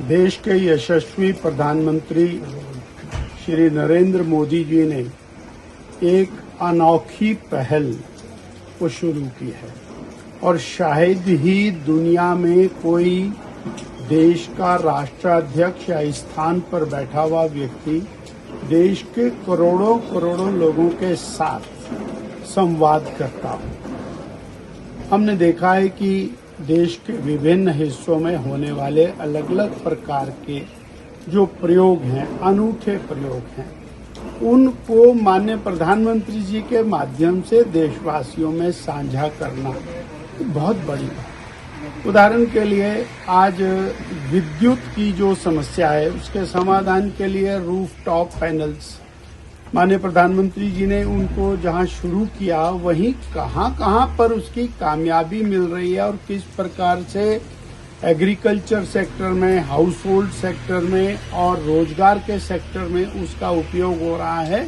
देश के यशस्वी प्रधानमंत्री श्री नरेंद्र मोदी जी ने एक अनोखी पहल को शुरू की है और शायद ही दुनिया में कोई देश का राष्ट्राध्यक्ष या इस स्थान पर बैठा हुआ व्यक्ति देश के करोड़ों करोड़ों लोगों के साथ संवाद करता हो। हमने देखा है कि देश के विभिन्न हिस्सों में होने वाले अलग अलग प्रकार के जो प्रयोग हैं, अनूठे प्रयोग हैं, उनको माननीय प्रधानमंत्री जी के माध्यम से देशवासियों में साझा करना बहुत बड़ी बात है। उदाहरण के लिए आज विद्युत की जो समस्या है उसके समाधान के लिए रूफटॉप पैनल्स माननीय प्रधानमंत्री जी ने उनको जहां शुरू किया वहीं कहां पर उसकी कामयाबी मिल रही है और किस प्रकार से एग्रीकल्चर सेक्टर में, हाउस होल्ड सेक्टर में और रोजगार के सेक्टर में उसका उपयोग हो रहा है,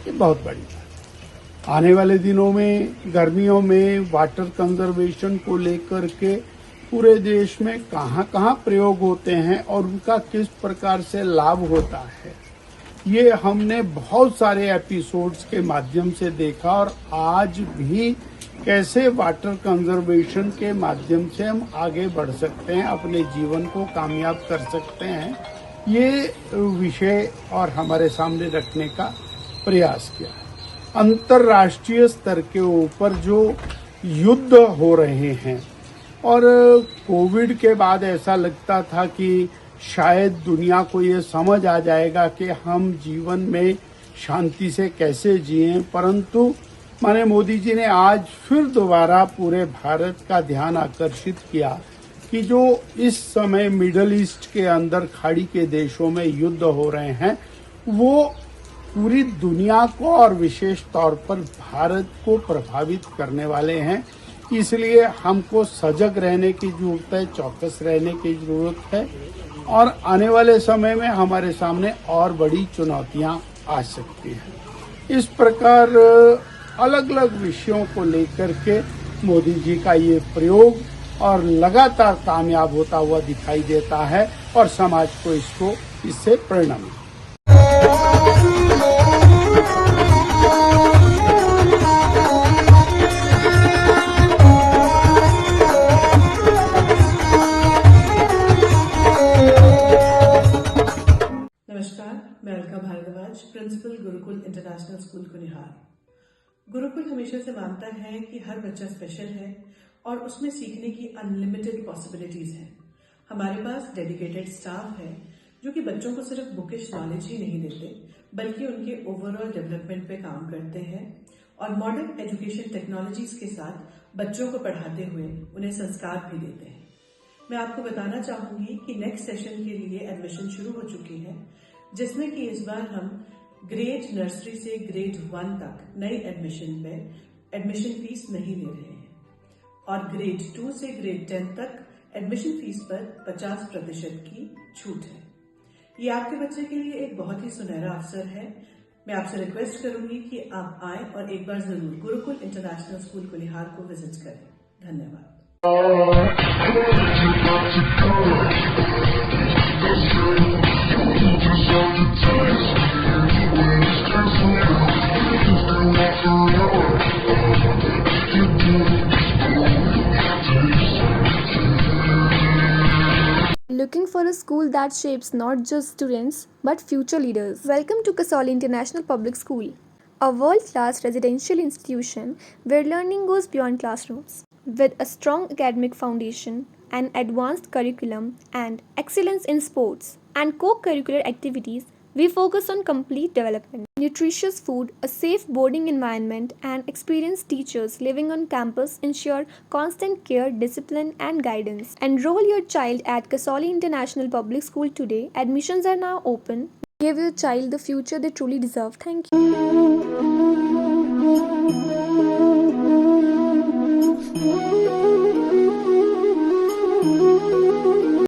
ये बहुत बड़ी बात है। आने वाले दिनों में गर्मियों में वाटर कंजर्वेशन को लेकर के पूरे देश में कहां प्रयोग होते हैं और उनका किस प्रकार से लाभ होता है, ये हमने बहुत सारे एपिसोड्स के माध्यम से देखा और आज भी कैसे वाटर कंजर्वेशन के माध्यम से हम आगे बढ़ सकते हैं, अपने जीवन को कामयाब कर सकते हैं, ये विषय और हमारे सामने रखने का प्रयास किया है। अंतर्राष्ट्रीय स्तर के ऊपर जो युद्ध हो रहे हैं और कोविड के बाद ऐसा लगता था कि शायद दुनिया को ये समझ आ जाएगा कि हम जीवन में शांति से कैसे जिएं, परंतु माननीय मोदी जी ने आज फिर दोबारा पूरे भारत का ध्यान आकर्षित किया कि जो इस समय मिडल ईस्ट के अंदर खाड़ी के देशों में युद्ध हो रहे हैं वो पूरी दुनिया को और विशेष तौर पर भारत को प्रभावित करने वाले हैं। इसलिए हमको सजग रहने की जरूरत है, चौकस रहने की जरूरत है और आने वाले समय में हमारे सामने और बड़ी चुनौतियां आ सकती हैं। इस प्रकार अलग अलग विषयों को लेकर के मोदी जी का ये प्रयोग और लगातार कामयाब होता हुआ दिखाई देता है और समाज को इससे प्रेरणा मिलती है। मैं Alka Bhardwaj, principal Gurukul international school Kunihar. Gurukul हमेशा से मानता है कि हर बच्चा स्पेशल है और उसमें सीखने की अनलिमिटेड पॉसिबिलिटीज हैं। हमारे पास डेडिकेटेड स्टाफ है जो कि बच्चों को सिर्फ बुकिश नॉलेज ही नहीं देते बल्कि उनके ओवरऑल डेवलपमेंट पे काम करते हैं और मॉडर्न एजुकेशन टेक्नोलॉजीज के साथ बच्चों को पढ़ाते हुए उन्हें संस्कार भी देते हैं। मैं आपको बताना चाहूंगी कि नेक्स्ट सेशन के लिए एडमिशन शुरू हो चुकी है, जिसमें कि इस बार हम ग्रेड नर्सरी से ग्रेड 1 तक नई एडमिशन पे एडमिशन फीस नहीं ले रहे हैं और ग्रेड 2 से ग्रेड 10 तक एडमिशन फीस पर 50% की छूट है। ये आपके बच्चे के लिए एक बहुत ही सुनहरा अवसर है। मैं आपसे रिक्वेस्ट करूंगी कि आप आए और एक बार जरूर गुरुकुल इंटरनेशनल स्कूल कुनिहार को विजिट करें। धन्यवाद। Looking for a school that shapes not just students but future leaders? Welcome to Kasoli International Public School, a world-class residential institution where learning goes beyond classrooms. With a strong academic foundation, an advanced curriculum, and excellence in sports and co-curricular activities, we focus on complete development. Nutritious food, a safe boarding environment, and experienced teachers living on campus ensure constant care, discipline, and guidance. Enroll your child at Kasoli International Public School today. Admissions are now open. Give your child the future they truly deserve. Thank you.